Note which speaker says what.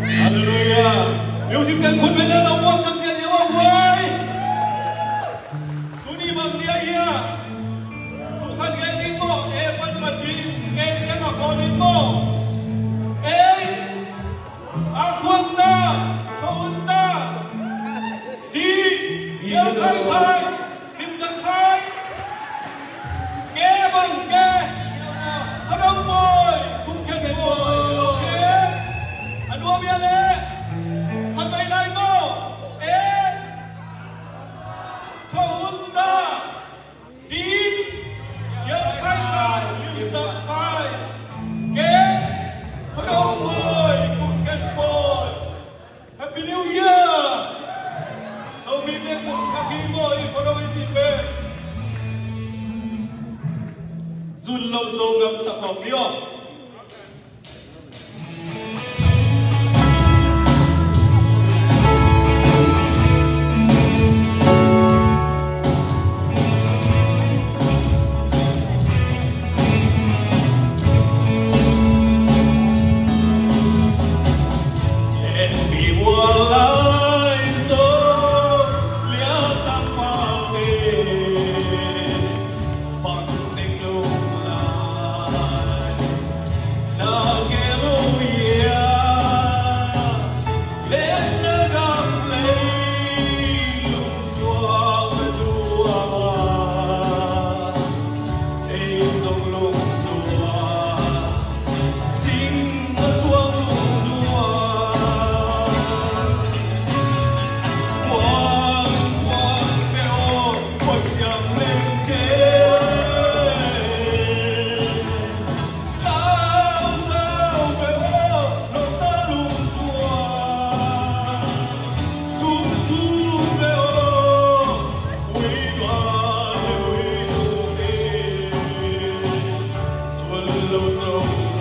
Speaker 1: Hallelujah. Music dan kun benda tau buang sakit dia boy. Tu ni bang dia ya. Tu kan dia ni mo pan di dia ma ko ni mo. Akunta, thunta. Di ya kai lim da kai. Ke bang ke. Khadau boy, kun ke boy. Okay. Adua biale. Khan bay lai mo. Thunta. Di ya kai lim da kai. Ke khadau boy, kun ke boy. Happy New Year. Hầu mi tên cùng khắc khí ngồi có đâu ý thịt bê. Dùn lâu dô ngâm sạc hòm đi không? Lâu